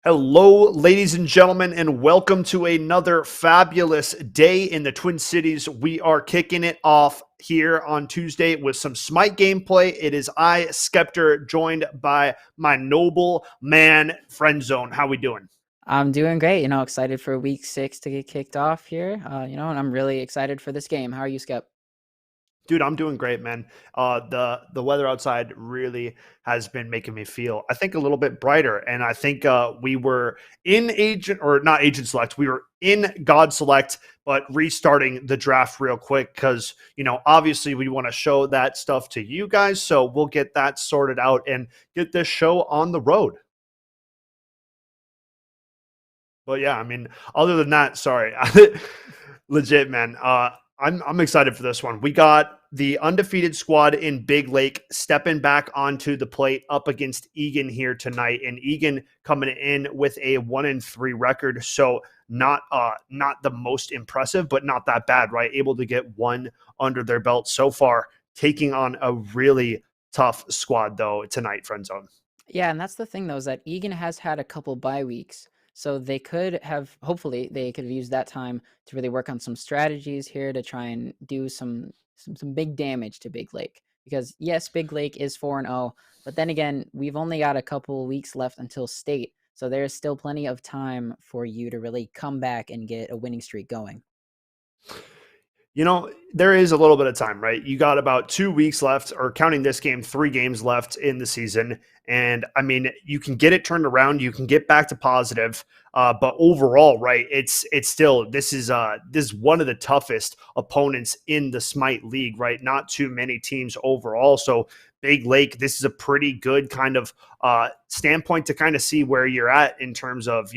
Hello, ladies and gentlemen, and welcome to another fabulous day in the Twin Cities. We are kicking it off here on Tuesday with some Smite gameplay. It is I, Skeptor, joined by my noble man, Friendzone. How we doing? I'm doing great. Excited for week 6 to get kicked off here. And I'm really excited for this game. How are you, Skep? Dude, I'm doing great, man. The weather outside really has been making me feel, I think, a little bit brighter. And I think we were in agent or not agent select. We were in God select, but restarting the draft real quick because obviously we want to show that stuff to you guys. So we'll get that sorted out and get this show on the road. But yeah, I mean, other than that, sorry, legit, man. I'm excited for this one. We got the undefeated squad in Big Lake stepping back onto the plate up against Egan here tonight, and Egan coming in with a 1-3 record. So not the most impressive, but not that bad, right? Able to get one under their belt so far, taking on a really tough squad though tonight, friend zone. Yeah, and that's the thing though, is that Egan has had a couple bye weeks. So they could have hopefully they could have used that time to really work on some strategies here to try and do some big damage to Big Lake. Because yes, Big Lake is 4-0, but then again, we've only got a couple weeks left until state. So there's still plenty of time for you to really come back and get a winning streak going. There is a little bit of time, right? You got about 2 weeks left, or counting this game, 3 games left in the season. And I mean, you can get it turned around, you can get back to positive. But overall, right, it's still this is one of the toughest opponents in the Smite League, right? Not too many teams overall. So Big Lake, this is a pretty good kind of standpoint to kind of see where you're at in terms of,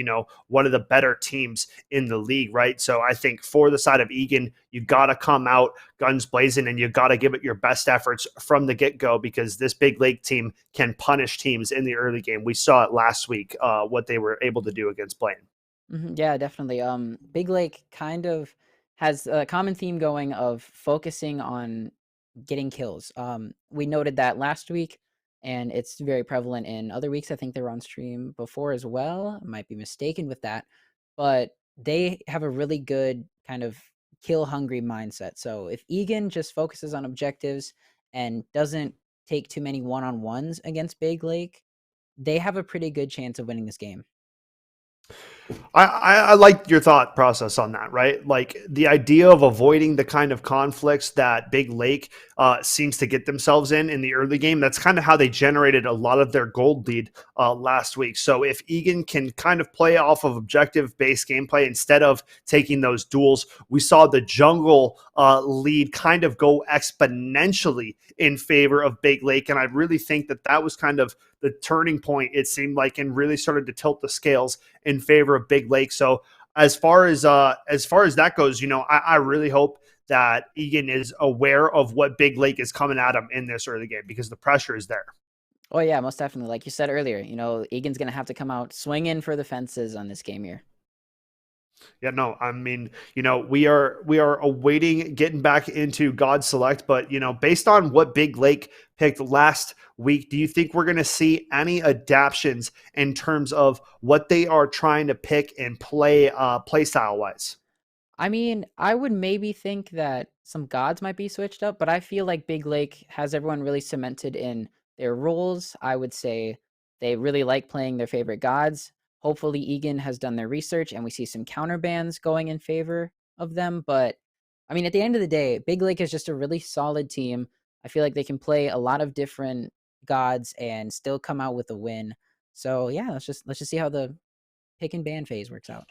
one of the better teams in the league, right? So I think for the side of Egan, you've got to come out guns blazing and you've got to give it your best efforts from the get-go because this Big Lake team can punish teams in the early game. We saw it last week, what they were able to do against Blaine. Yeah, definitely. Big Lake kind of has a common theme going of focusing on getting kills. We noted that last week, and it's very prevalent in other weeks. I think they were on stream before as well. I might be mistaken with that, but they have a really good kind of kill hungry mindset. So if Egan just focuses on objectives and doesn't take too many one on ones against Big Lake, they have a pretty good chance of winning this game. I like your thought process on that, right? Like the idea of avoiding the kind of conflicts that Big Lake seems to get themselves in the early game. That's kind of how they generated a lot of their gold lead last week. So if Egan can kind of play off of objective-based gameplay instead of taking those duels, we saw the jungle lead kind of go exponentially in favor of Big Lake. And I really think that that was kind of the turning point, it seemed like, and really started to tilt the scales in favor of Big Lake. So as far as that goes, I really hope that Egan is aware of what Big Lake is coming at him in this early game because the pressure is there. Oh yeah, most definitely. Like you said earlier, Egan's gonna have to come out swinging for the fences on this game here. Yeah, no, I mean, we are awaiting getting back into God Select, but based on what Big Lake picked last week, do you think we're going to see any adaptations in terms of what they are trying to pick and play style wise? I mean, I would maybe think that some gods might be switched up, but I feel like Big Lake has everyone really cemented in their roles. I would say they really like playing their favorite gods. Hopefully, Egan has done their research and we see some counter bans going in favor of them. But I mean, at the end of the day, Big Lake is just a really solid team. I feel like they can play a lot of different gods and still come out with a win. So yeah, let's just see how the pick and ban phase works out.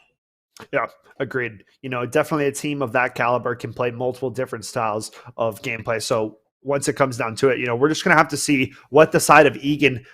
Yeah, agreed. Definitely a team of that caliber can play multiple different styles of gameplay. So once it comes down to it, we're just going to have to see what the side of Egan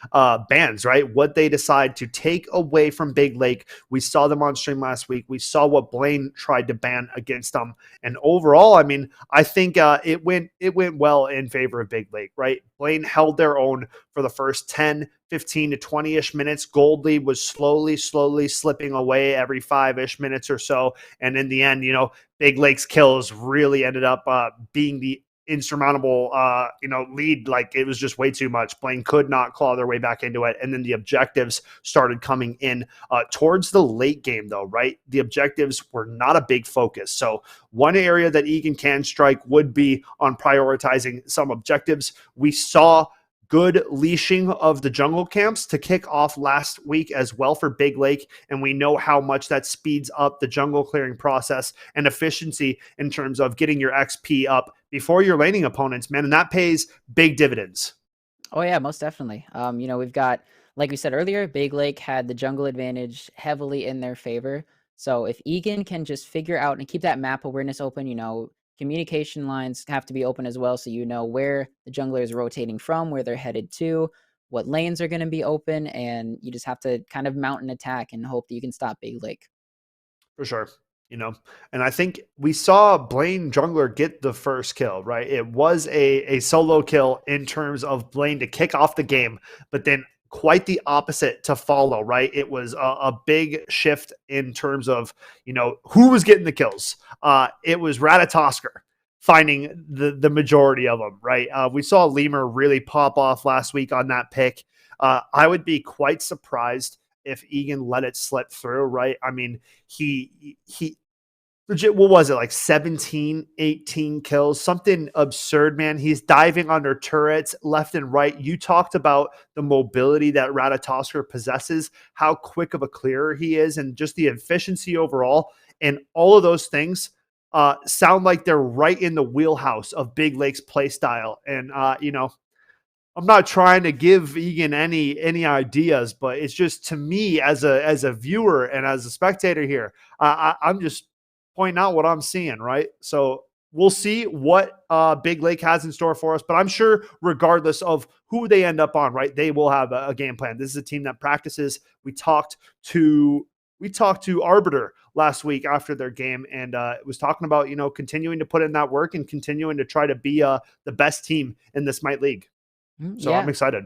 bans, right? What they decide to take away from Big Lake. We saw them on stream last week. We saw what Blaine tried to ban against them. And overall, I mean, I think it went well in favor of Big Lake, right? Blaine held their own for the first 10, 15 to 20-ish minutes. Gold lead was slowly slipping away every 5-ish minutes or so. And in the end, Big Lake's kills really ended up being the insurmountable, lead. Like, it was just way too much. Blaine could not claw their way back into it. And then the objectives started coming in towards the late game, though, right? The objectives were not a big focus. So one area that Egan can strike would be on prioritizing some objectives. We saw good leashing of the jungle camps to kick off last week as well for Big Lake. And we know how much that speeds up the jungle clearing process and efficiency in terms of getting your XP up before your laning opponents, man. And that pays big dividends. Oh yeah, most definitely. We've got, like we said earlier, Big Lake had the jungle advantage heavily in their favor. So if Egan can just figure out and keep that map awareness open, communication lines have to be open as well, so you know where the jungler is rotating from, where they're headed to, what lanes are going to be open, and you just have to kind of mount an attack and hope that you can stop Big Lake. For sure. And I think we saw Blaine jungler get the first kill, right? It was a solo kill in terms of Blaine to kick off the game, but then quite the opposite to follow, right? It was a big shift in terms of, who was getting the kills. It was Ratatosker finding the majority of them, right? We saw Lemur really pop off last week on that pick. I would be quite surprised if Egan let it slip through, right? I mean, he legit, what was it, like 17, 18 kills, something absurd, man. He's diving under turrets left and right. You talked about the mobility that Ratatosker possesses, how quick of a clearer he is, and just the efficiency overall. And all of those things sound like they're right in the wheelhouse of Big Lake's play style. And, I'm not trying to give Egan any ideas, but it's just, to me, as a viewer and as a spectator here, I'm just pointing out what I'm seeing, right? So we'll see what Big Lake has in store for us, but I'm sure regardless of who they end up on, right, they will have a game plan. This is a team that practices. We talked to Arbiter last week after their game, and was talking about, continuing to put in that work and continuing to try to be the best team in the Smite League. So yeah. I'm excited.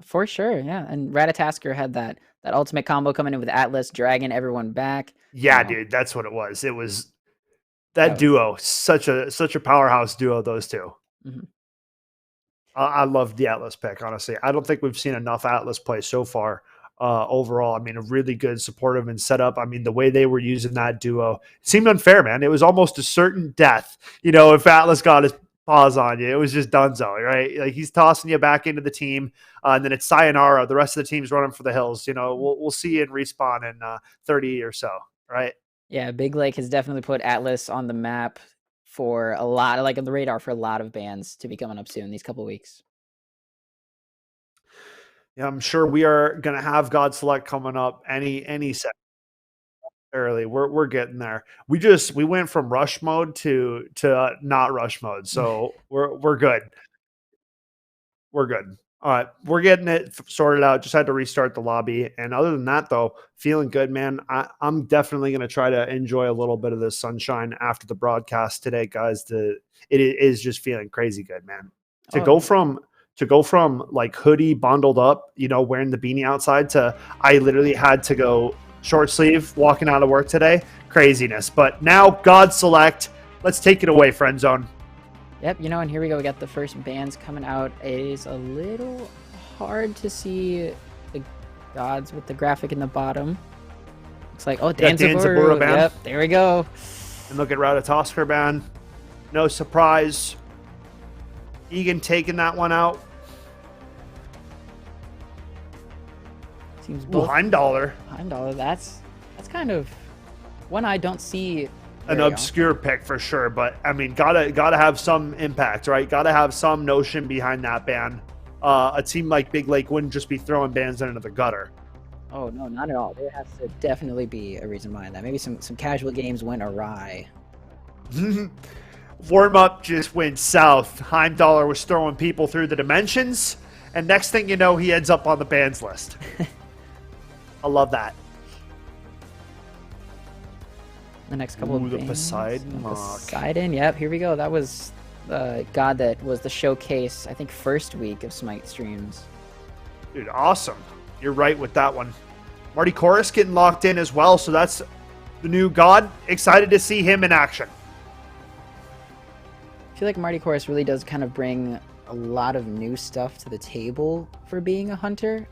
For sure, yeah. And Ratatasker had that ultimate combo coming in with Atlas, dragging everyone back. Yeah, dude, that's what it was. It was that duo, such a powerhouse duo, those two. Mm-hmm. I love the Atlas pick, honestly. I don't think we've seen enough Atlas play so far. Overall, I mean, a really good supportive and setup. I mean, the way they were using that duo, it seemed unfair, man. It was almost a certain death, if Atlas got his pause on you. It was just donezo, right? Like, he's tossing you back into the team, and then it's sayonara. The rest of the team's running for the hills. We'll see you in respawn in 30 or so, right? Yeah, Big Lake has definitely put Atlas on the map for a lot, like on the radar for a lot of bans to be coming up soon these couple of weeks. Yeah, I'm sure we are going to have God Select coming up any second. Early, we're getting there. We went from rush mode to not rush mode, so we're good. We're good. All right, we're getting it sorted out. Just had to restart the lobby, and other than that, though, feeling good, man. I'm definitely going to try to enjoy a little bit of the sunshine after the broadcast today, guys. It is just feeling crazy good, man. To go from like hoodie bundled up, wearing the beanie outside, to I literally had to go short sleeve walking out of work today. Craziness. But now, God Select, let's take it away, friend zone. Yep, and here we go. We got the first bans coming out. It is a little hard to see the gods with the graphic in the bottom. Looks like, Danzaburu ban. Yep, there we go. And look at Ratatosker ban. No surprise. Egan taking that one out. Seems both. Heimdallr. That's kind of one I don't see. An obscure pick for sure, but I mean, gotta have some impact, right? Gotta have some notion behind that ban. A team like Big Lake wouldn't just be throwing bans into the gutter. Oh no, not at all. There has to definitely be a reason behind that. Maybe some casual games went awry. Warm up just went south. Heimdallr was throwing people through the dimensions, and next thing you know, he ends up on the bans list. I love that. The next couple of the Poseidon. Poseidon, yep, here we go. That was the god that was the showcase, I think, first week of Smite streams. Dude, awesome. You're right with that one. Marty Chorus getting locked in as well, so that's the new god. Excited to see him in action. I feel like Marty Chorus really does kind of bring a lot of new stuff to the table for being a hunter.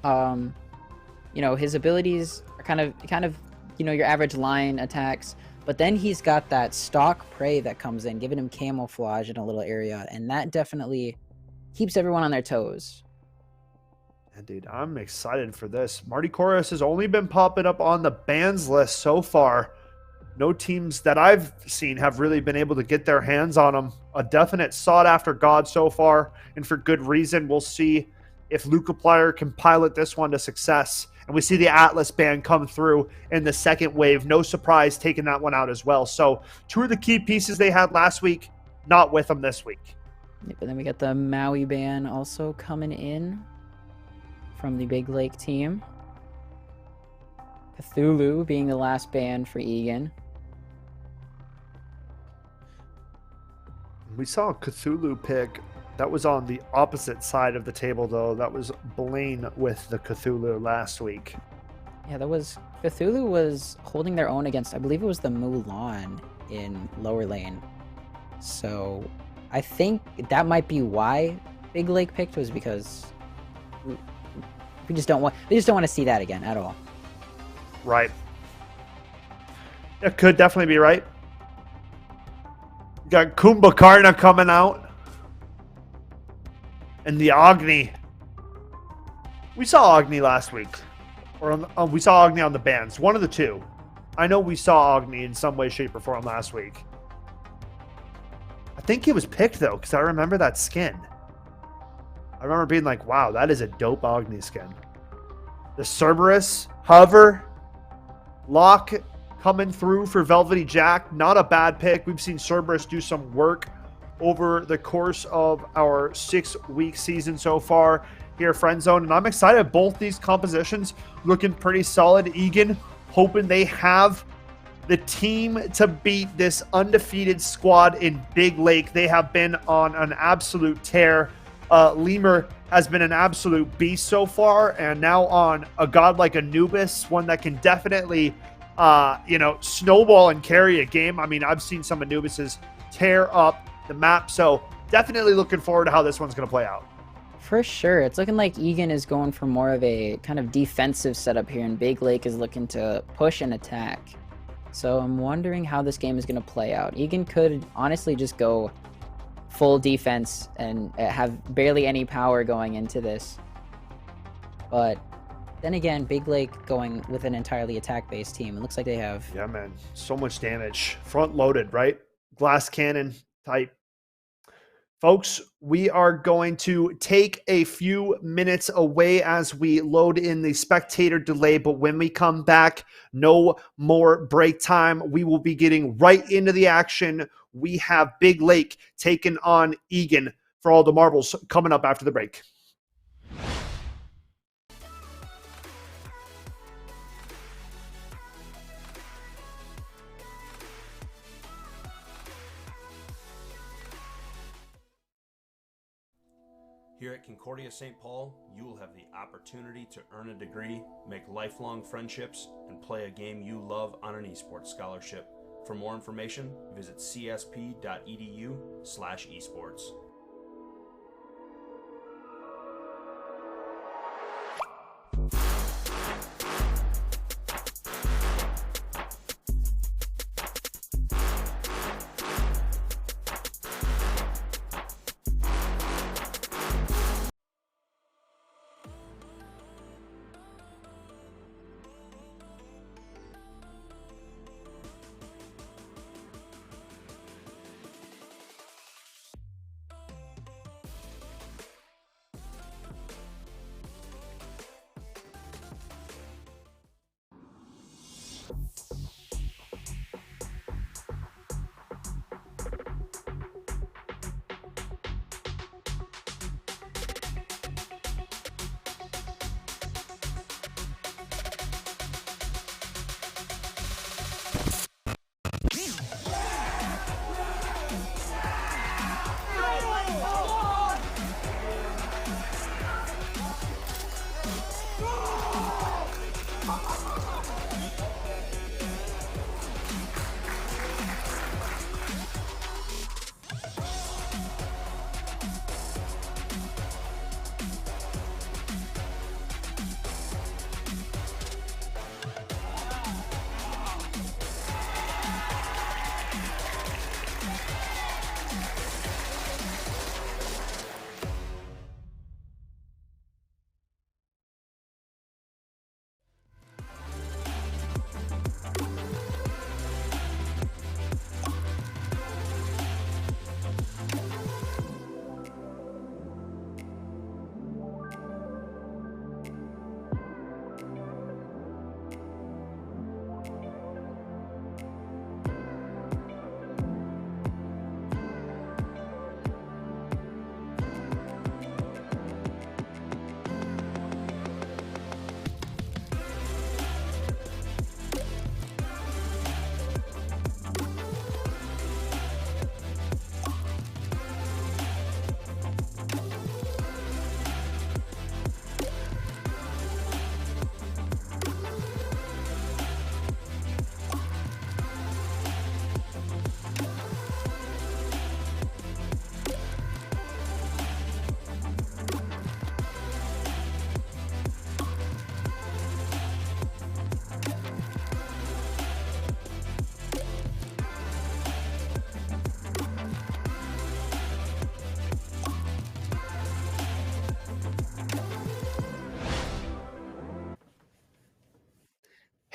His abilities are kind of your average line attacks, but then he's got that stalk prey that comes in, giving him camouflage in a little area, and that definitely keeps everyone on their toes. And dude, I'm excited for this. Marty Chorus has only been popping up on the bans list so far. No teams that I've seen have really been able to get their hands on him. A definite sought-after god so far, and for good reason. We'll see if Lucaplier can pilot this one to success. And we see the Atlas ban come through in the second wave. No surprise taking that one out as well. So 2 of the key pieces they had last week, not with them this week. But then we got the Maui ban also coming in from the Big Lake team. Cthulhu being the last ban for Egan. We saw a Cthulhu pick. That was on the opposite side of the table, though. That was Blaine with the Cthulhu last week. Yeah, Cthulhu was holding their own against, I believe it was the Mulan in lower lane. So I think that might be why Big Lake picked, was because we just don't want to see that again at all. Right. It could definitely be right. Got Kumbhakarna coming out. And the Agni. We saw Agni last week. Or we saw Agni on the bans. One of the two. I know we saw Agni in some way, shape, or form last week. I think he was picked, though, because I remember that skin. I remember being like, wow, that is a dope Agni skin. The Cerberus, Hover, Lock coming through for Velvety Jack. Not a bad pick. We've seen Cerberus do some work over the course of our 6-week season so far here, Friend Zone. And I'm excited. Both these compositions looking pretty solid. Egan hoping they have the team to beat this undefeated squad in Big Lake. They have been on an absolute tear. Lemur has been an absolute beast so far, and now on a god like Anubis, one that can definitely snowball and carry a game. I mean, I've seen some Anubises tear up the map, so definitely looking forward to how this one's going to play out. For sure. It's looking like Egan is going for more of a kind of defensive setup here, and Big Lake is looking to push and attack. So I'm wondering how this game is going to play out. Egan could honestly just go full defense and have barely any power going into this. But then again, Big Lake going with an entirely attack-based team. It looks like they have... Yeah, man. So much damage. Front-loaded, right? Glass cannon type. Folks, we are going to take a few minutes away as we load in the spectator delay, but when we come back, no more break time. We will be getting right into the action. We have Big Lake taking on Egan for all the marbles coming up after the break. Here at Concordia St. Paul, you will have the opportunity to earn a degree, make lifelong friendships, and play a game you love on an esports scholarship. For more information, visit csp.edu/esports.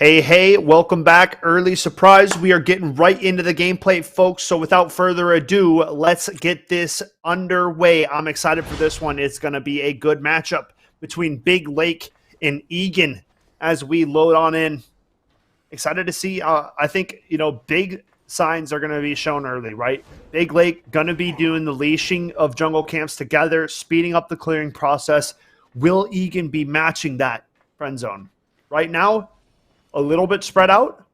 Hey, welcome back. Early surprise. We are getting right into the gameplay, folks. So without further ado, let's get this underway. I'm excited for this one. It's going to be a good matchup between Big Lake and Egan as we load on in. Excited to see. I think, big signs are going to be shown early, right? Big Lake going to be doing the leashing of jungle camps together, speeding up the clearing process. Will Egan be matching that friend zone? Right now, a little bit spread out.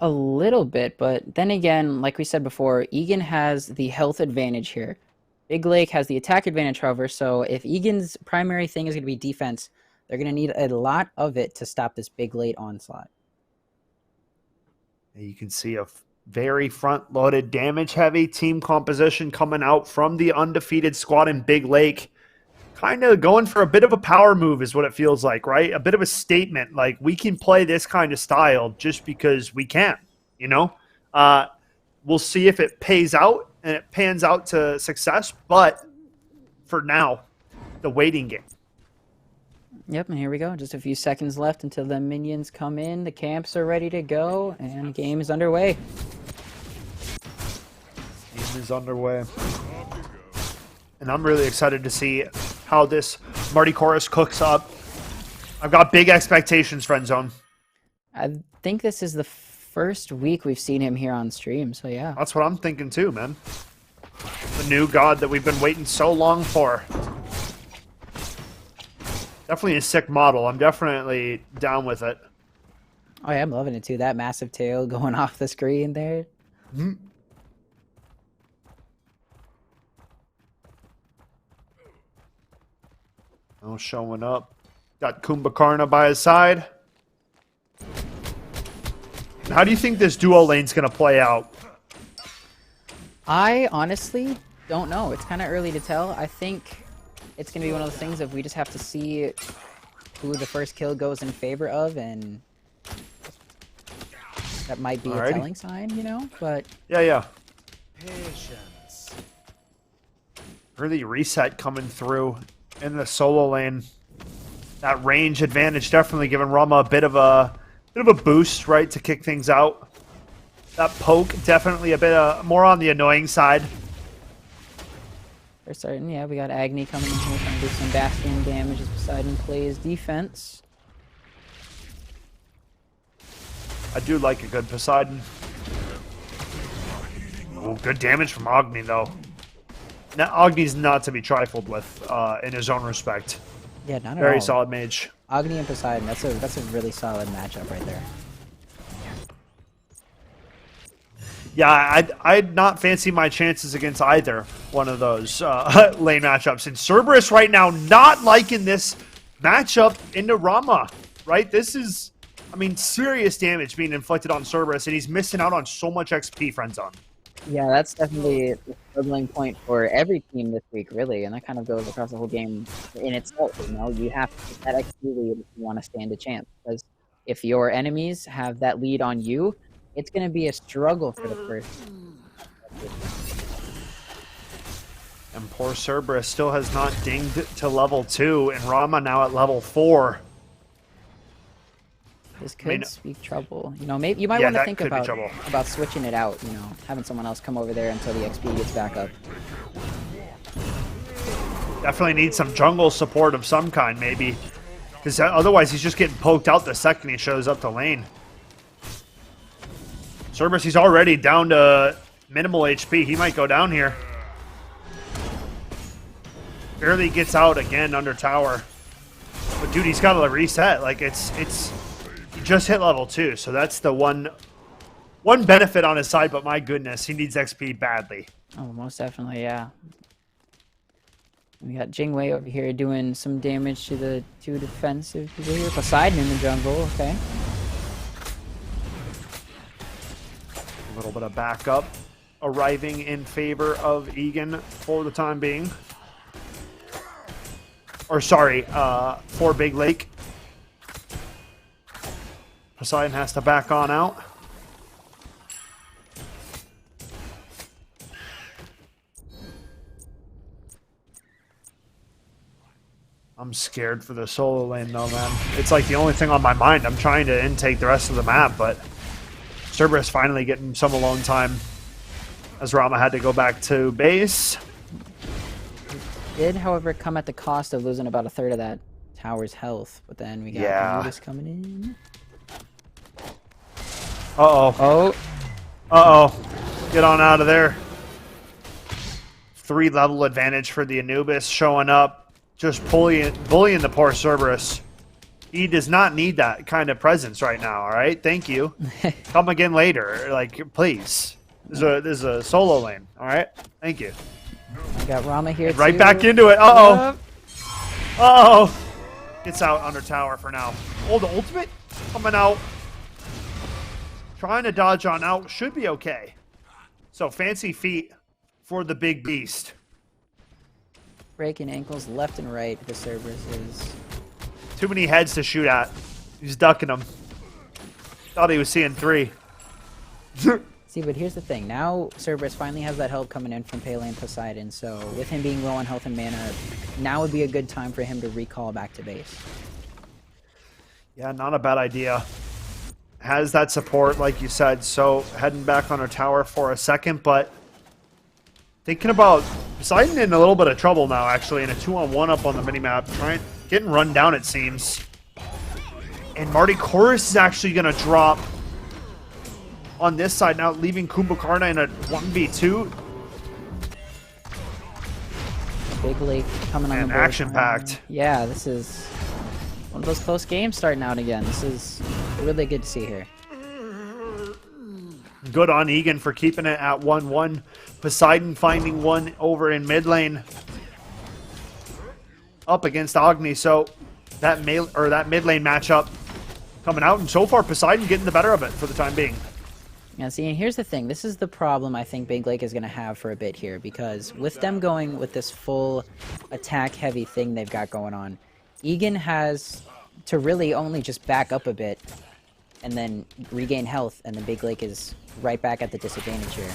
A little bit, but then again, like we said before, Egan has the health advantage here. Big Lake has the attack advantage, however, so if Egan's primary thing is going to be defense, they're going to need a lot of it to stop this Big Lake onslaught. You can see a very front-loaded, damage-heavy team composition coming out from the undefeated squad in Big Lake. Kind of going for a bit of a power move is what it feels like, right? A bit of a statement, like we can play this kind of style just because we can, We'll see if it pays out and it pans out to success, but for now, the waiting game. Yep, and here we go. Just a few seconds left until the minions come in. The camps are ready to go, and the game is underway. Game is underway. And I'm really excited to see how this Marty Chorus cooks up. I've got big expectations, friend zone. I think this is the first week we've seen him here on stream, so yeah. That's what I'm thinking too, man. The new god that we've been waiting so long for. Definitely a sick model. I'm definitely down with it. Oh yeah, I'm loving it too. That massive tail going off the screen there. Mm-hmm. Oh, showing up. Got Kumbhakarna by his side. How do you think this duo lane's going to play out? I honestly don't know. It's kind of early to tell. I think it's going to be one of those things of we just have to see who the first kill goes in favor of, and that might be a telling sign, but... Yeah. Patience. Early reset coming through in the solo lane. That range advantage definitely giving Rama a bit of a boost, right, to kick things out. That poke definitely a bit more on the annoying side. For certain, yeah, we got Agni coming in here trying to do some Bastion damage as Poseidon plays defense. I do like a good Poseidon. Oh, good damage from Agni, though. Now, Agni's not to be trifled with in his own respect. Yeah, not at all. Very solid mage. Agni and Poseidon, that's a really solid matchup right there. Yeah, I'd not fancy my chances against either one of those lane matchups. And Cerberus right now not liking this matchup into Rama, right? This is, serious damage being inflicted on Cerberus, and he's missing out on so much XP, friendzone. Yeah, that's definitely a struggling point for every team this week, really, and that kind of goes across the whole game in itself. You have to get that XP lead if you want to stand a chance, because if your enemies have that lead on you, it's going to be a struggle for the first. And poor Cerberus still has not dinged to level 2, and Rama now at level 4. This could speak trouble. Maybe you might want to think about switching it out. Having someone else come over there until the XP gets back up. Definitely need some jungle support of some kind, maybe, because otherwise he's just getting poked out the second he shows up to lane. Cerberus, he's already down to minimal HP. He might go down here. Barely gets out again under tower. But dude, he's got to reset. Like it's he just hit level 2, so that's the one benefit on his side, but my goodness, he needs XP badly. Oh, most definitely, yeah. We got Jingwei over here doing some damage to the two defensive people here. Poseidon in the jungle, okay. A little bit of backup arriving in favor of Egan for the time being. Or sorry, for Big Lake. Poseidon has to back on out. I'm scared for the solo lane though, man. It's like the only thing on my mind. I'm trying to intake the rest of the map, but Cerberus finally getting some alone time as Rama had to go back to base. Did, however, come at the cost of losing about a third of that tower's health. But then we got Anubis coming in. Uh-oh. Oh. Uh-oh. Get on out of there. 3-level advantage for the Anubis showing up, just bullying the poor Cerberus. He does not need that kind of presence right now, all right? Thank you. Come again later. Like, please. This is a solo lane, all right? Thank you. We got Rama here, Right too. back into it. Uh-oh. Uh-oh. Gets out under tower for now. Oh, the ultimate coming out. Trying to dodge on out. Should be okay. So, fancy feet for the big beast. Breaking ankles left and right, the Cerberus is. Too many heads to shoot at. He's ducking them. Thought he was seeing 3. See, but here's the thing. Now Cerberus finally has that help coming in from Pele and Poseidon, so with him being low on health and mana, now would be a good time for him to recall back to base. Yeah, not a bad idea. Has that support, like you said, so heading back on our tower for a second, but thinking about Poseidon in a little bit of trouble now, actually, in a 2-on-1 up on the minimap. Getting run down, it seems. And Marty Chorus is actually going to drop on this side now, leaving Kumbhakarna in a 1v2. Big Lake coming on the board. Action-packed. Yeah, this is one of those close games starting out again. This is really good to see here. Good on Egan for keeping it at 1-1. Poseidon finding one over in mid lane. Up against Agni, so that mid lane matchup coming out, and so far Poseidon getting the better of it for the time being. Yeah, see, and here's the thing. This is the problem I think Big Lake is going to have for a bit here, because with them going with this full attack-heavy thing they've got going on, Egan has to really only just back up a bit and then regain health, and then Big Lake is right back at the disadvantage here.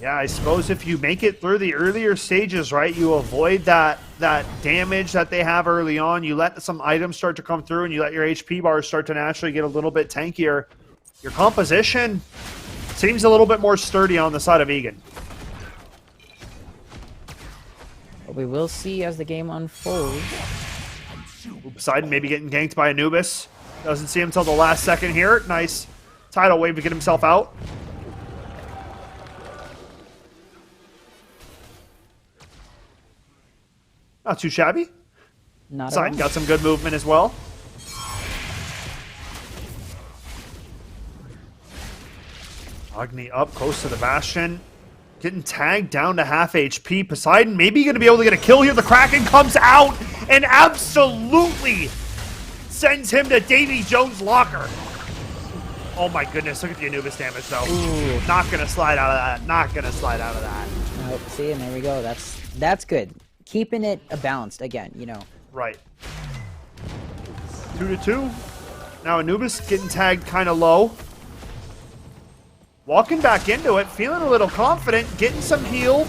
Yeah, I suppose if you make it through the earlier stages, right, you avoid that damage that they have early on. You let some items start to come through, and you let your HP bars start to naturally get a little bit tankier. Your composition seems a little bit more sturdy on the side of Egan. But we will see as the game unfolds. Poseidon maybe getting ganked by Anubis. Doesn't see him until the last second here. Nice tidal wave to get himself out. Not too shabby. Not at Poseidon all. got some good movement as well. Agni up close to the Bastion. Getting tagged down to half HP. Poseidon maybe going to be able to get a kill here. The Kraken comes out and absolutely sends him to Davy Jones' locker. Oh my goodness, look at the Anubis damage though. Ooh. Not going to slide out of that. Not going to slide out of that. Nope, see, and there we go. That's good. Keeping it balanced again, you know. Right. 2-2. Now Anubis getting tagged kind of low. Walking back into it, feeling a little confident, getting some heal.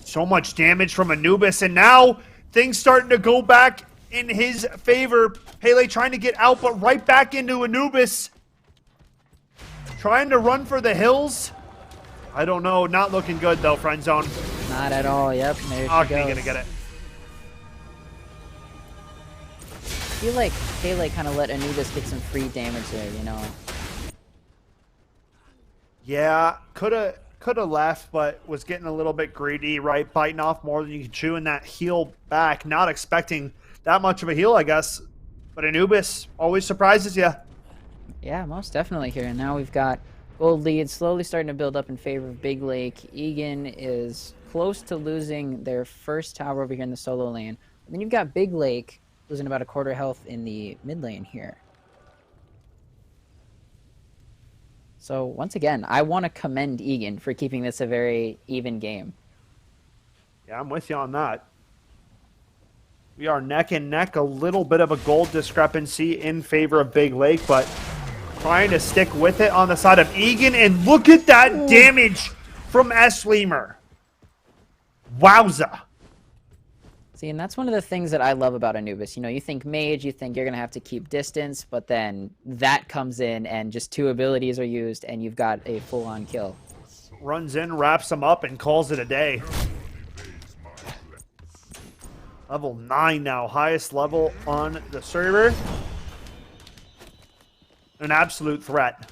So much damage from Anubis, and now things starting to go back in his favor. Pele trying to get out, but right back into Anubis. Trying to run for the hills. I don't know, not looking good though, friend zone. Not at all, yep, there she Agni goes. gonna get it. I feel like Pele kind of let Anubis get some free damage there, you know. Yeah, could have left, but was getting a little bit greedy, right? Biting off more than you can chew in that heal back. Not expecting that much of a heal, I guess. But Anubis always surprises you. Yeah, most definitely here. And now we've got gold lead slowly starting to build up in favor of Big Lake. Egan is close to losing their first tower over here in the solo lane. And then you've got Big Lake losing about a quarter health in the mid lane here. So once again, I want to commend Egan for keeping this a very even game. Yeah, I'm with you on that. We are neck and neck, a little bit of a gold discrepancy in favor of Big Lake, but trying to stick with it on the side of Egan, and look at that damage from S. Lemur. Wowza. See, and that's one of the things that I love about Anubis. You know, you think mage, you think you're going to have to keep distance, but then that comes in and just 2 abilities are used and you've got a full-on kill. Runs in, wraps him up, and calls it a day. Level 9 now, highest level on the server. An absolute threat.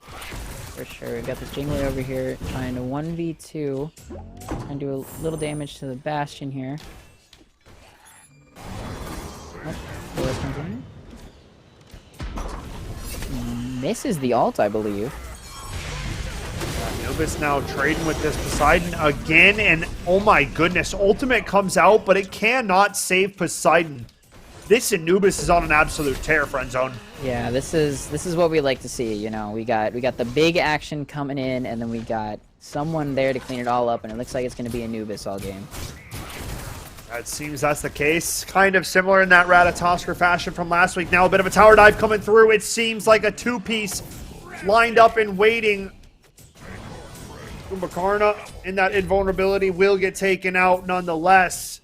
For sure. We've got this jungler over here trying to 1v2. Trying to do a little damage to the Bastion here. Oh, Boris comes in. Misses the ult, I believe. Anubis now trading with this Poseidon again, and oh my goodness, ultimate comes out, but it cannot save Poseidon. This Anubis is on an absolute tear, friend zone. Yeah, this is what we like to see. You know, we got the big action coming in, and then we got someone there to clean it all up, and it looks like it's going to be Anubis all game. It seems that's the case. Kind of similar in that Ratatosker fashion from last week. Now a bit of a tower dive coming through. It seems like a 2-piece lined up and waiting. Kumbhakarna in that invulnerability will get taken out nonetheless.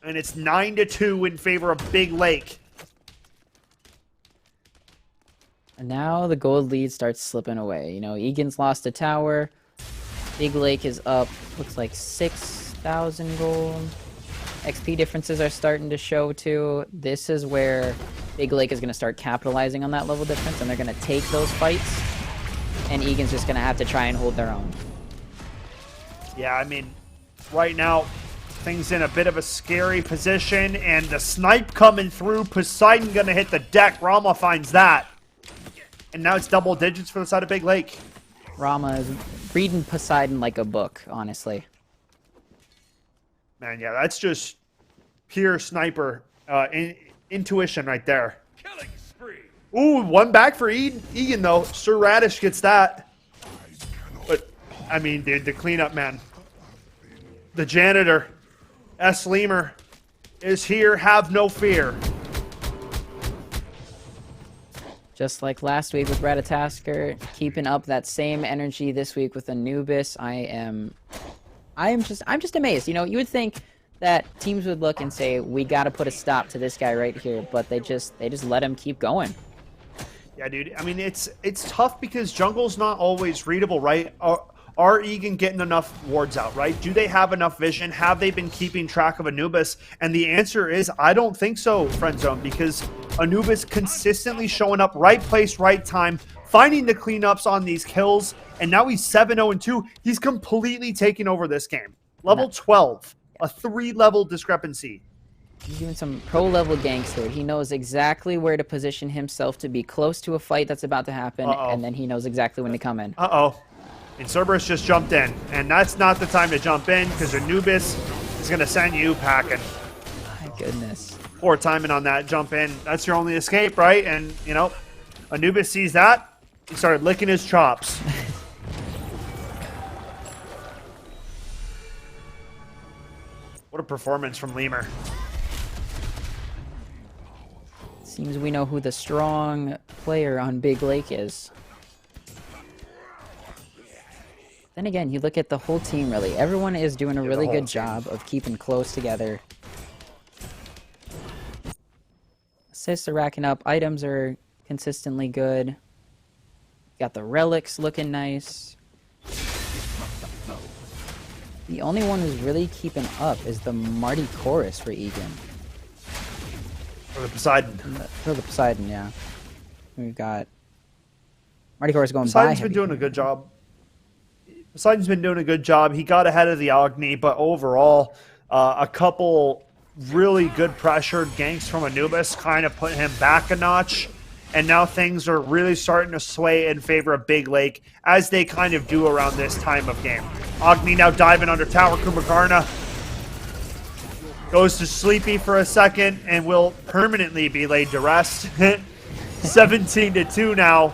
And it's 9-2 in favor of Big Lake. And now the gold lead starts slipping away. You know, Egan's lost a tower. Big Lake is up, looks like 6,000 gold. XP differences are starting to show too. This is where Big Lake is going to start capitalizing on that level difference, and they're going to take those fights. And Egan's just going to have to try and hold their own. Yeah, I mean, right now, things in a bit of a scary position, and the snipe coming through. Poseidon going to hit the deck. Rama finds that. And now it's double digits for the side of Big Lake. Rama is reading Poseidon like a book, honestly. Man, yeah, that's just pure sniper intuition right there. Killing spree. Ooh, one back for Egan, though. Sir Radish gets that. But, I mean, dude, the cleanup, man. The janitor, S. Lemur, is here. Have no fear. Just like last week with Ratatosker, keeping up that same energy this week with Anubis. I'm just amazed. You know, you would think that teams would look and say, we got to put a stop to this guy right here, but they just let him keep going. Yeah, dude. I mean, it's tough because jungle's not always readable, right? Are Egan getting enough wards out, right? Do they have enough vision? Have they been keeping track of Anubis? And the answer is, I don't think so, friend zone, because Anubis consistently showing up right place, right time, finding the cleanups on these kills, and now he's 7-0-2. He's completely taking over this game. Level 12, a 3-level discrepancy. He's doing some pro-level ganks here. He knows exactly where to position himself to be close to a fight that's about to happen, and then he knows exactly when to come in. And Cerberus just jumped in, and that's not the time to jump in because Anubis is going to send you packing. My goodness. Poor timing on that jump in. That's your only escape, right? And, you know, Anubis sees that. He started licking his chops. What a performance from Lemur. Seems we know who the strong player on Big Lake is. Then again, you look at the whole team, really. Everyone is doing a really good job of keeping close together. Assists are racking up. Items are consistently good. Got the relics looking nice. The only one who's really keeping up is the Marty Chorus for Egan. For the Poseidon. For the Poseidon, yeah. We've got Marty Chorus going by. Poseidon's been doing a good job. Poseidon's been doing a good job. He got ahead of the Agni, but overall, a couple really good pressured ganks from Anubis kind of put him back a notch. And now things are really starting to sway in favor of Big Lake, as they kind of do around this time of game. Agni now diving under tower. Kumbhakarna goes to Sleepy for a second and will permanently be laid to rest. 17-2 now.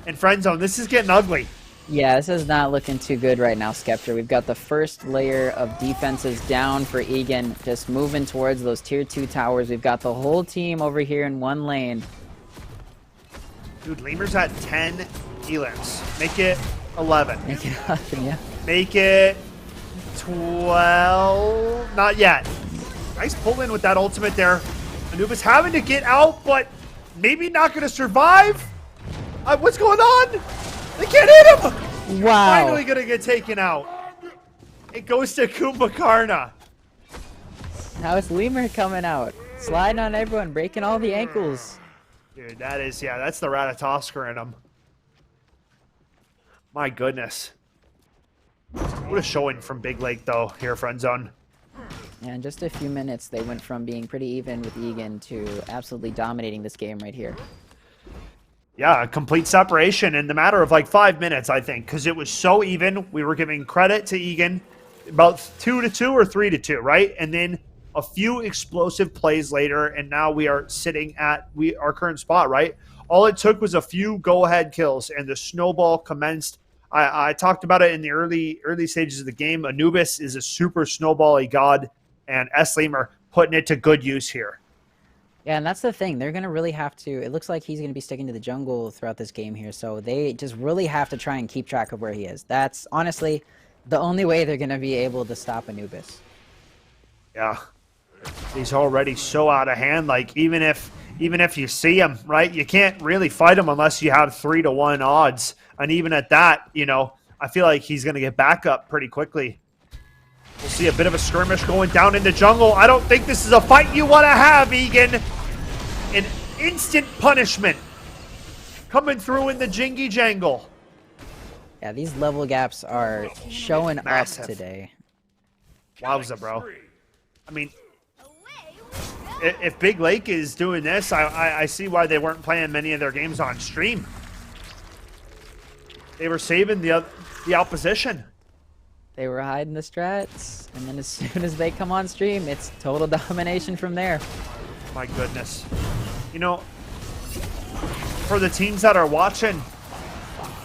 And friend zone, this is getting ugly. Yeah, this is not looking too good right now, Skeptor. We've got the first layer of defenses down for Egan, just moving towards those tier 2 towers. We've got the whole team over here in one lane. Dude, Lemur's at 10 elims. Make it 11. Make it happen, yeah. Make it 12. Not yet. Nice pull in with that ultimate there. Anubis having to get out, but maybe not going to survive. What's going on? They can't hit him. Wow. Finally going to get taken out. It goes to Kumbhakarna. Now it's Lemur coming out. Sliding on everyone, breaking all the ankles. Dude, that is, yeah, that's the Ratatosker in him. My goodness. What a showing from Big Lake, though, here, Friend Zone. Yeah, in just a few minutes, they went from being pretty even with Egan to absolutely dominating this game right here. Yeah, a complete separation in the matter of like 5 minutes, I think, because it was so even. We were giving credit to Egan about 2-2 or 3-2, right? And then a few explosive plays later, and now we are sitting at our current spot, right? All it took was a few go-ahead kills, and the snowball commenced. I talked about it in the early stages of the game. Anubis is a super snowball-y god, and S-Lemur putting it to good use here. Yeah, and that's the thing. They're going to really have to... It looks like he's going to be sticking to the jungle throughout this game here, so they just really have to try and keep track of where he is. That's, honestly, the only way they're going to be able to stop Anubis. Yeah. He's already so out of hand. Like, even if you see him, right, you can't really fight him unless you have 3-1 odds. And even at that, you know, I feel like he's going to get back up pretty quickly. We'll see a bit of a skirmish going down in the jungle. I don't think this is a fight you want to have, Egan. An instant punishment coming through in the Jingy Jangle. Yeah, these level gaps are showing Massive. up today. Wowza, bro. I mean, if Big Lake is doing this, I see why they weren't playing many of their games on stream. They were saving the opposition. They were hiding the strats, and then as soon as they come on stream, it's total domination from there. My goodness. You know, for the teams that are watching,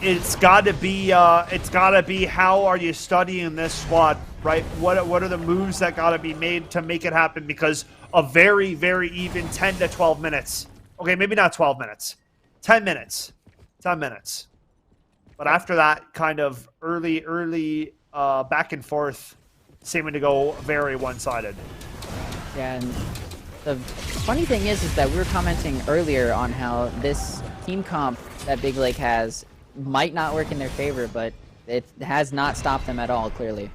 it's got to be how are you studying this squad, right? What are the moves that got to be made to make it happen? Because a very, very even 10 to 12 minutes. Okay, maybe not 12 minutes. 10 minutes. 10 minutes. But after that kind of early back and forth seeming to go very one-sided. Yeah, and the funny thing is that we were commenting earlier on how this team comp that Big Lake has might not work in their favor, but it has not stopped them at all, clearly.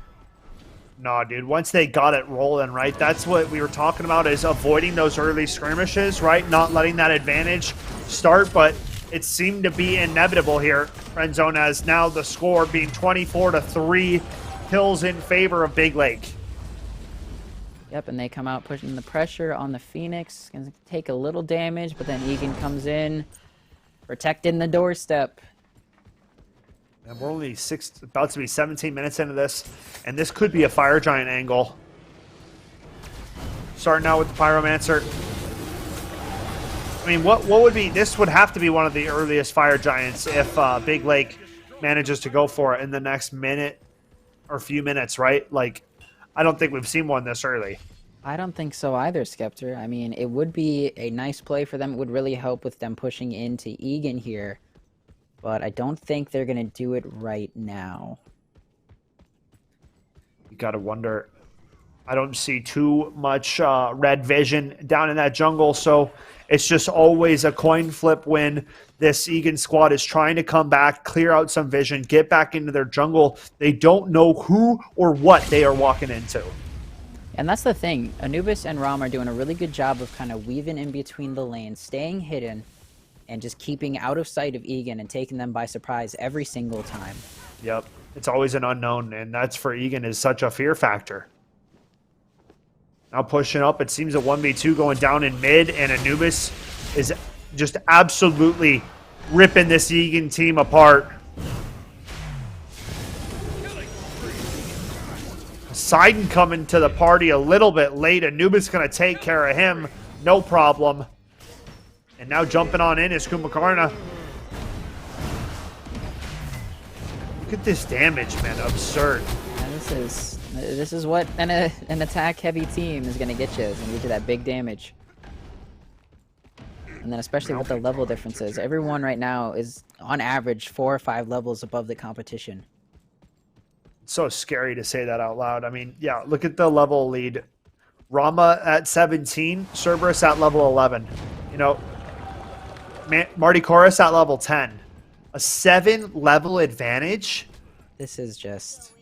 No, dude, once they got it rolling, right, that's what we were talking about, is avoiding those early skirmishes, right, not letting that advantage start, but it seemed to be inevitable here. Friend Zone has now the score being 24-3, kills in favor of Big Lake. Yep, and they come out pushing the pressure on the Phoenix. Gonna take a little damage, but then Egan comes in, protecting the doorstep. And we're only about to be 17 minutes into this, and this could be a Fire Giant angle. Starting out with the Pyromancer. I mean, what would be... This would have to be one of the earliest Fire Giants if Big Lake manages to go for it in the next minute or few minutes, right? Like, I don't think we've seen one this early. I don't think so either, Skeptor. I mean, it would be a nice play for them. It would really help with them pushing into Egan here. But I don't think they're going to do it right now. You got to wonder. I don't see too much red vision down in that jungle, so it's just always a coin flip when this Egan squad is trying to come back, clear out some vision, get back into their jungle. They don't know who or what they are walking into. And that's the thing. Anubis and Ram are doing a really good job of kind of weaving in between the lanes, staying hidden, and just keeping out of sight of Egan and taking them by surprise every single time. Yep. It's always an unknown, and that's for Egan is such a fear factor. Now pushing up, it seems a 1v2 going down in mid, and Anubis is just absolutely ripping this Egan team apart. Poseidon coming to the party a little bit late. Anubis going to take care of him, no problem. And now jumping on in is Kumbhakarna. Look at this damage, man. Absurd. And this is what an attack-heavy team is going to get you. It's going to get you that big damage. And then especially with the level differences. Everyone right now is, on average, 4 or 5 levels above the competition. So scary to say that out loud. I mean, yeah, look at the level lead. Rama at 17, Cerberus at level 11. You know, Marty Chorus at level 10. A 7-level advantage? This is just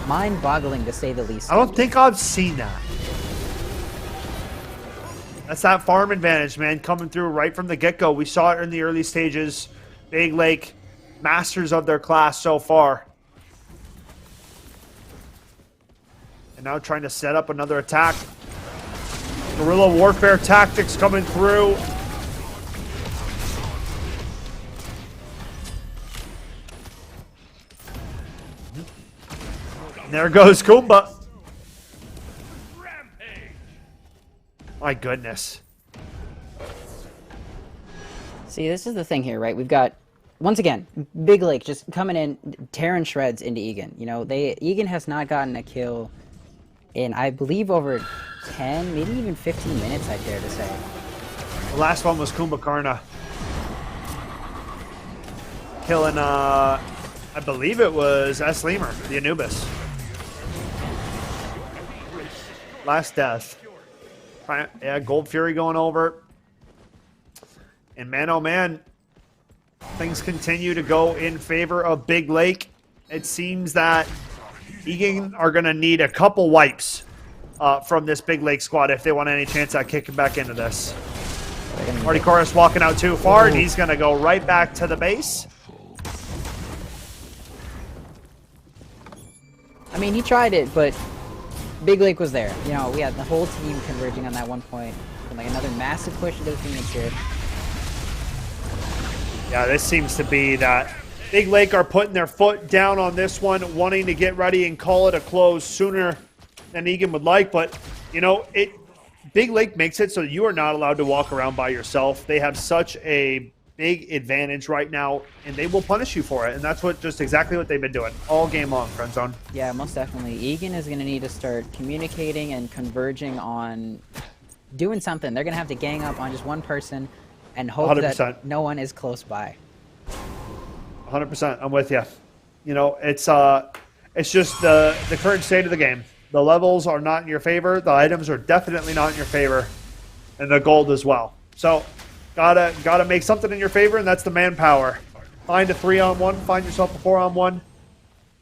mind-boggling to say the least. I don't think I've seen that. That's that farm advantage, man, coming through right from the get-go. We saw it in the early stages. Big Lake, masters of their class so far. And now trying to set up another attack. Guerrilla warfare tactics coming through. And there goes Kumba. My goodness. See, this is the thing here, right? We've got, once again, Big Lake just coming in, tearing shreds into Egan. You know, Egan has not gotten a kill in, I believe, over 10, maybe even 15 minutes, I dare to say. The last one was Kumbhakarna. Killing, I believe it was S. Lemur, the Anubis. Last death. Yeah, Gold Fury going over. And man, oh man, things continue to go in favor of Big Lake. It seems that Egan are going to need a couple wipes from this Big Lake squad if they want any chance at kicking back into this. Marty Chorus walking out too far, and he's going to go right back to the base. I mean, he tried it, but Big Lake was there. You know, we had the whole team converging on that one point. And like another massive push into the Phoenix here. Yeah, this seems to be that Big Lake are putting their foot down on this one, wanting to get ready and call it a close sooner than Egan would like. But, you know, Big Lake makes it so you are not allowed to walk around by yourself. They have such a big advantage right now, and they will punish you for it. And that's just exactly what they've been doing all game long, Friend Zone. Yeah, most definitely. Egan is going to need to start communicating and converging on doing something. They're going to have to gang up on just one person and hope 100%. that no one is close by. 100%. I'm with you. You know, it's just the current state of the game. The levels are not in your favor. The items are definitely not in your favor, and the gold as well. So, gotta make something in your favor, and that's the manpower. Find a 3-on-1. Find yourself a 4-on-1.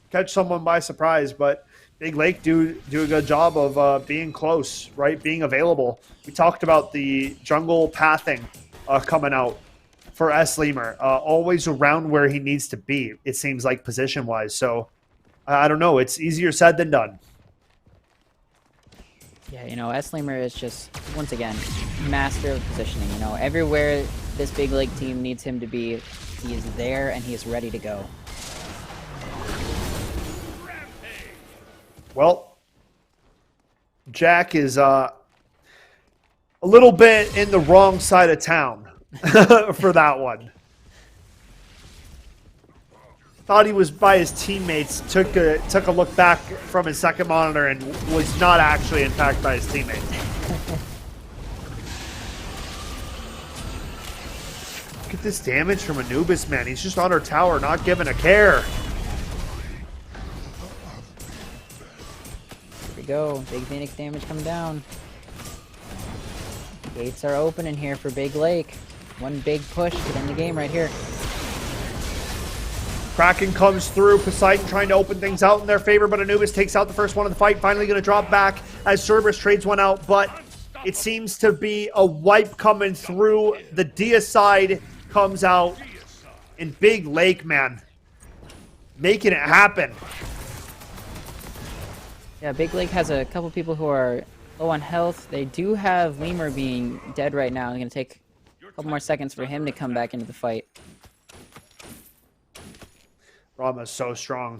Catch someone by surprise, but Big Lake do a good job of being close, right? Being available. We talked about the jungle pathing coming out for S. Lemur. Always around where he needs to be, it seems like, position-wise. So, I don't know. It's easier said than done. Yeah, you know, S. Lemur is just, once again, master of positioning. You know, everywhere this Big Lake team needs him to be, he is there and he is ready to go. Well, Jack is a little bit in the wrong side of town for that one. Thought he was by his teammates, took a look back from his second monitor and was not actually in fact by his teammates. Look at this damage from Anubis, man. He's just on our tower, not giving a care. Here we go. Big Phoenix damage coming down. Gates are opening here for Big Lake. One big push to end the game right here. Kraken comes through. Poseidon trying to open things out in their favor, but Anubis takes out the first one of the fight. Finally going to drop back as Cerberus trades one out, but it seems to be a wipe coming through. The Deicide comes out, and Big Lake, man, making it happen. Yeah, Big Lake has a couple people who are low on health. They do have Lemur being dead right now. It's going to take a couple more seconds for him to come back into the fight. Rama's so strong.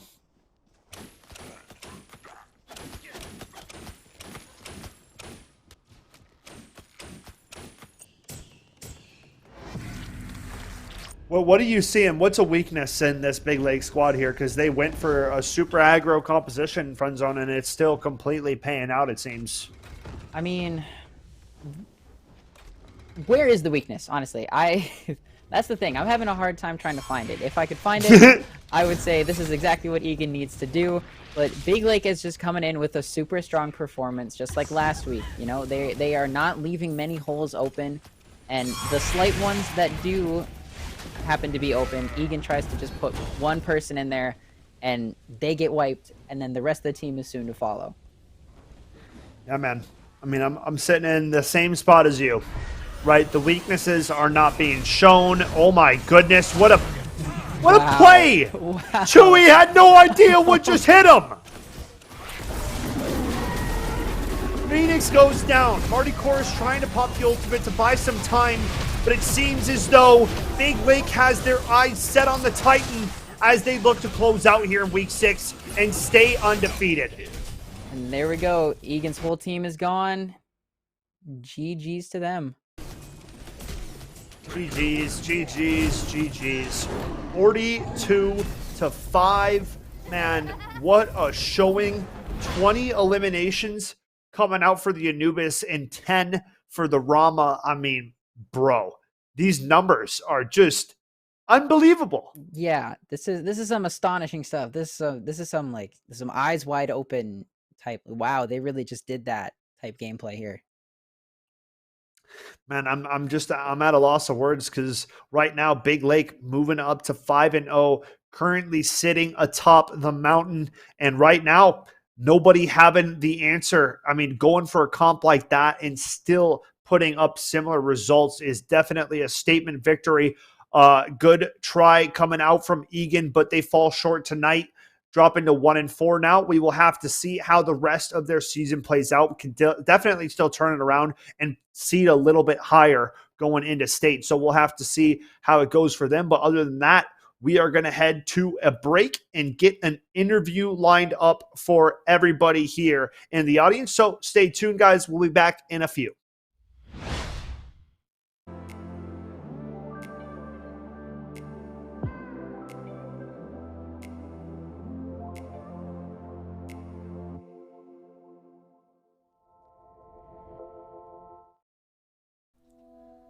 Well, what do you see and what's a weakness in this Big Lake squad here? Because they went for a super aggro composition, Friend Zone, and it's still completely paying out, it seems. I mean, where is the weakness, honestly? That's That's the thing. I'm having a hard time trying to find it. If I could find it, I would say this is exactly what Egan needs to do. But Big Lake is just coming in with a super strong performance, just like last week. You know, they are not leaving many holes open, and the slight ones that do happen to be open, Egan tries to just put one person in there, and they get wiped, and then the rest of the team is soon to follow. Yeah, man. I mean, I'm sitting in the same spot as you, right? The weaknesses are not being shown. Oh my goodness, what a play! Wow. Chewy had no idea what just hit him. Phoenix goes down. Marty Core is trying to pop the ultimate to buy some time, but it seems as though Big Lake has their eyes set on the Titan as they look to close out here in Week 6 and stay undefeated. And there we go. Egan's whole team is gone. GG's to them. GG's. 42-5. Man, what a showing. 20 eliminations coming out for the Anubis and 10 for the Rama. I mean, bro, these numbers are just unbelievable. Yeah, this is some astonishing stuff. This is some eyes wide open type. Wow, they really just did that type gameplay here. Man, I'm at a loss of words because right now Big Lake moving up to 5-0, currently sitting atop the mountain, and right now nobody having the answer. I mean, going for a comp like that and still putting up similar results is definitely a statement victory. Good try coming out from Egan, but they fall short tonight, dropping to 1-4 now. We will have to see how the rest of their season plays out. We can definitely still turn it around and seed a little bit higher going into state. So we'll have to see how it goes for them. But other than that, we are going to head to a break and get an interview lined up for everybody here in the audience. So stay tuned, guys. We'll be back in a few.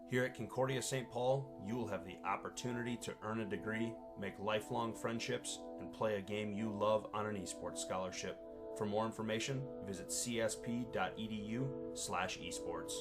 Here at Concordia St. Paul, you will have the opportunity to earn a degree, make lifelong friendships, and play a game you love on an esports scholarship. For more information, visit csp.edu/esports.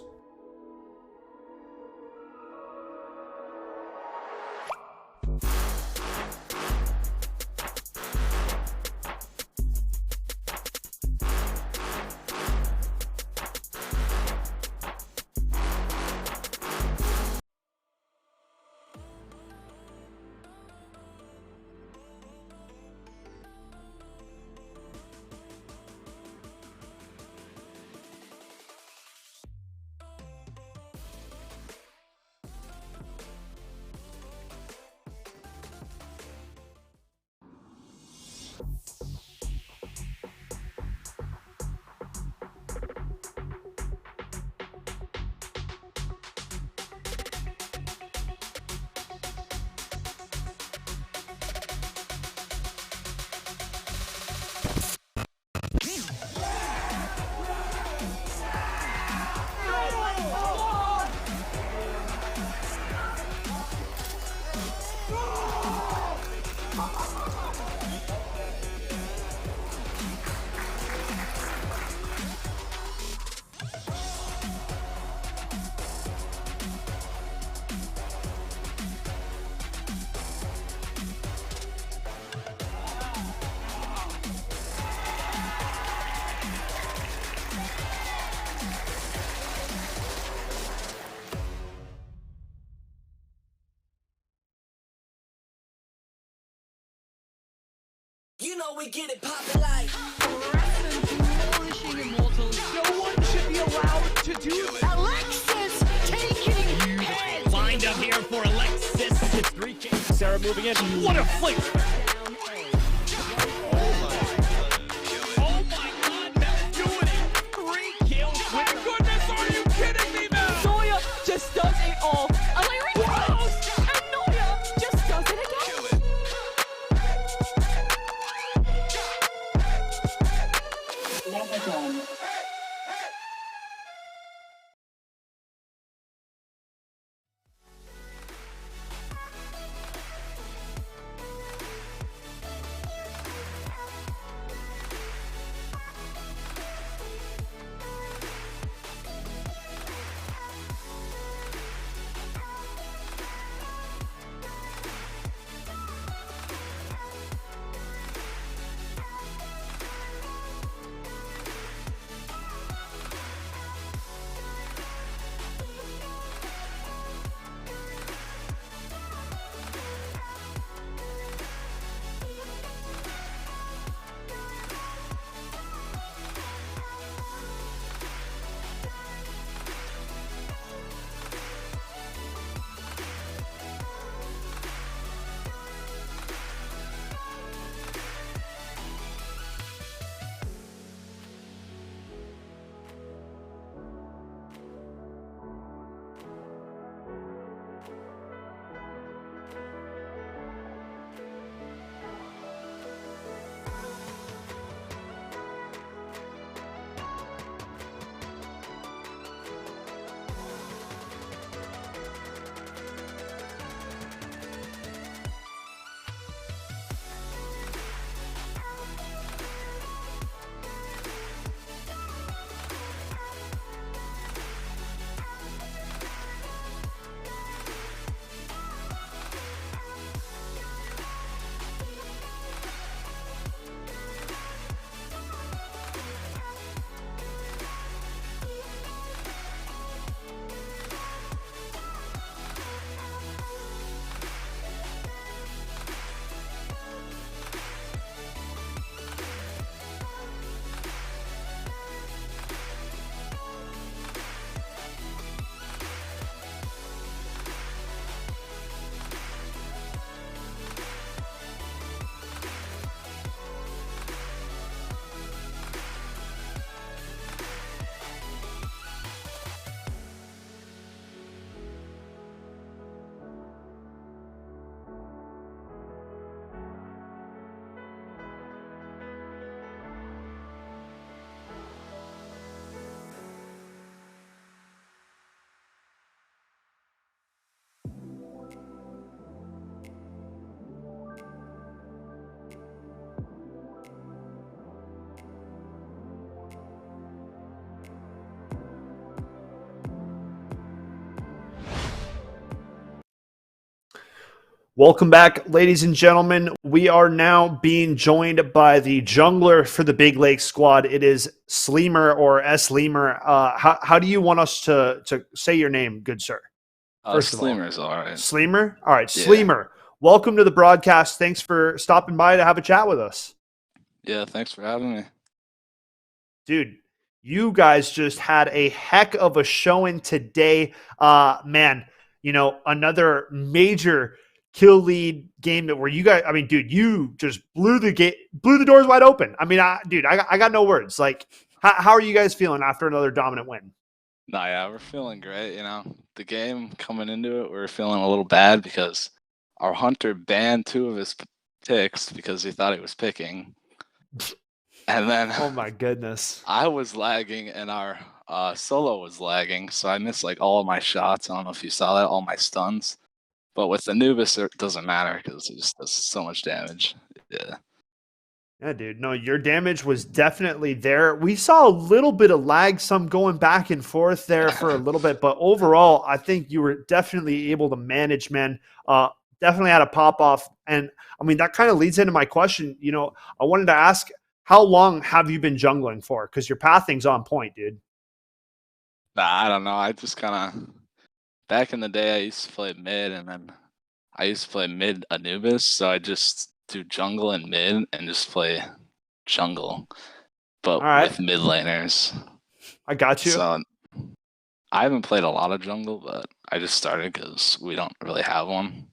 You know we get it poppin' like Demolishing immortals. No one should be allowed to do it. Alexis taking heads. Lined up here for Alexis. It's 3 kills. Sarah moving in. What a flick! Oh my God, Mel's doing it. 3 kills. Oh my goodness, are you kidding me, Mel? Noya just does it all. Alaric throws, and Noya just does it again. Welcome back, ladies and gentlemen. We are now being joined by the jungler for the Big Lake squad. It is Sleemer or S. Leamer. How do you want us to say your name, good sir? First of all, Sleemer's all right. Sleemer? All right, Yeah. Sleemer. Welcome to the broadcast. Thanks for stopping by to have a chat with us. Yeah, thanks for having me. Dude, you guys just had a heck of a showing today. Man, another major kill lead game where you guys, I mean, dude, you just blew the doors wide open. I mean, I got no words. Like, how are you guys feeling after another dominant win? Nah, yeah, we're feeling great. The game coming into it, we were feeling a little bad because our hunter banned 2 of his picks because he thought he was picking. And then Oh my goodness. I was lagging and our solo was lagging, so I missed like all of my shots. I don't know if you saw that, all my stuns. But with Anubis, it doesn't matter because it just does so much damage. Yeah. Yeah, dude. No, your damage was definitely there. We saw a little bit of lag, some going back and forth there for a little bit, but overall, I think you were definitely able to manage, man. Definitely had a pop off. And I mean, that kind of leads into my question. I wanted to ask, how long have you been jungling for? Because your pathing's on point, dude. Nah, I don't know. I just kind of back in the day, I used to play mid, and then I used to play mid Anubis, so I just do jungle and mid and just play jungle, but All right. with mid laners. I got you. So I haven't played a lot of jungle, but I just started because we don't really have one.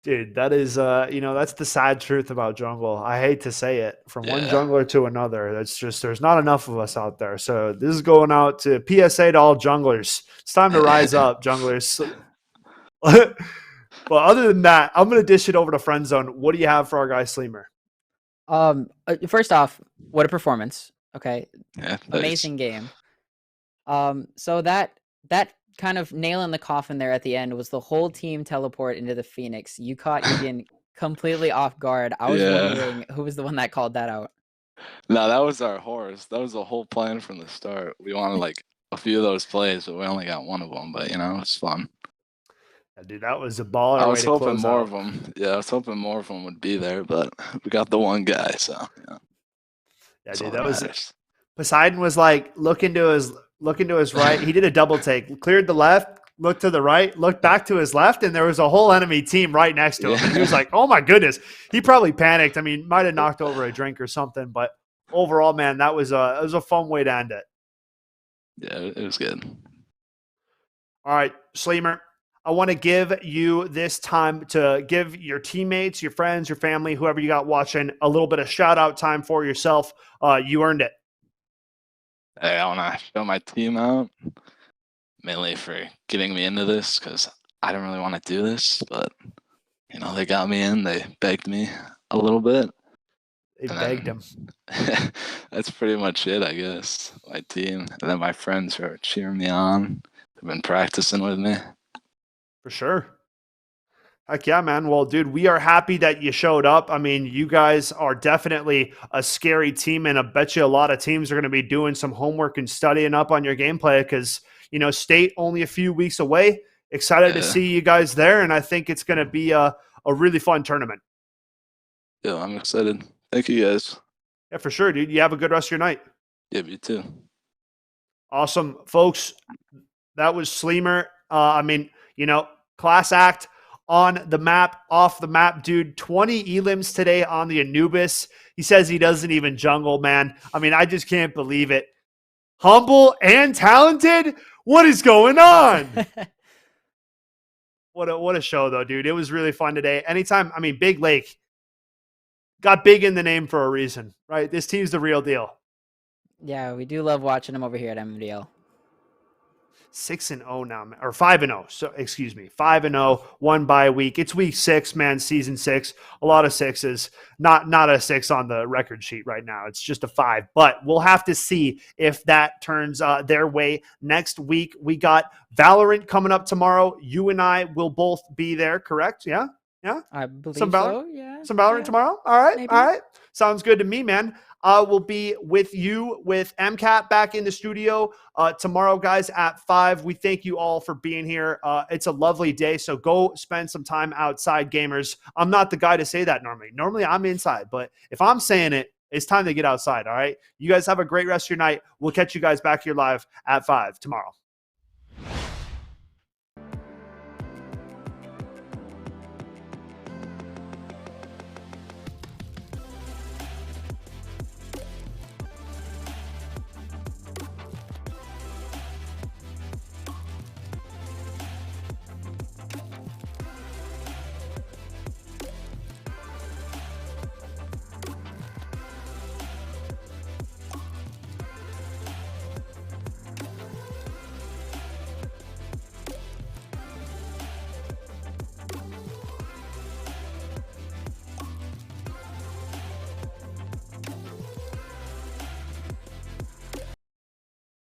Dude, that is, that's the sad truth about jungle. I hate to say it, from one Yeah. jungler to another. That's just, there's not enough of us out there. So this is going out to PSA to all junglers. It's time to rise up, junglers. But other than that, I'm going to dish it over to Friend Zone. What do you have for our guy Sleemer? First off, what a performance. Okay. Yeah, thanks. Amazing game. So that kind of nail in the coffin there at the end was the whole team teleport into the Phoenix. You caught Ian completely off guard. I was wondering who was the one that called that out. No, that was our horse. That was the whole plan from the start. We wanted like a few of those plays, but we only got one of them. But it's fun. Yeah, dude, that was a baller. I was way to hoping close more out. of them. Yeah, I was hoping more of them would be there, but we got the one guy. So Yeah, that's dude, all that was matters. Poseidon was like looking to his right. He did a double take, cleared the left, looked to the right, looked back to his left, and there was a whole enemy team right next to him. Yeah. And he was like, "Oh my goodness!" He probably panicked. I mean, might have knocked over a drink or something. But overall, man, that was a fun way to end it. Yeah, it was good. All right, Sleemer, I want to give you this time to give your teammates, your friends, your family, whoever you got watching, a little bit of shout out time for yourself. You earned it. Hey, I want to show my team out, mainly for getting me into this because I didn't really want to do this, but they got me in. They begged me a little bit. They And begged then- him. That's pretty much it, I guess. My team, and then my friends who are cheering me on. They've been practicing with me. For sure. Heck yeah, man. Well, dude, we are happy that you showed up. I mean, you guys are definitely a scary team, and I bet you a lot of teams are going to be doing some homework and studying up on your gameplay because, state only a few weeks away. Excited to see you guys there, and I think it's going to be a really fun tournament. Yeah, I'm excited. Thank you, guys. Yeah, for sure, dude. You have a good rest of your night. Yeah, you too. Awesome, folks. That was Sleemer. Class act on the map, off the map, dude. 20 elims today on the Anubis. He says he doesn't even jungle, man. I mean, I just can't believe it. Humble and talented? What is going on? What a show, though, dude. It was really fun today. Anytime, Big Lake got big in the name for a reason, right? This team's the real deal. Yeah, we do love watching him over here at Mnvl. 6-0 now, or 5-0. So excuse me, 5-0, one bye week. It's week 6, man. Season 6. A lot of sixes. Not a 6 on the record sheet right now. It's just a 5. But we'll have to see if that turns their way next week. We got Valorant coming up tomorrow. You and I will both be there, correct? Yeah. Yeah? I believe Some Valorant? so. Yeah. Some Valorant yeah, tomorrow? All right. maybe. All right. Sounds good to me, man. We'll be with you with MCAT back in the studio tomorrow, guys, at 5. We thank you all for being here. It's a lovely day, so go spend some time outside, gamers. I'm not the guy to say that normally. Normally, I'm inside, but if I'm saying it, it's time to get outside, all right? You guys have a great rest of your night. We'll catch you guys back here live at 5 tomorrow.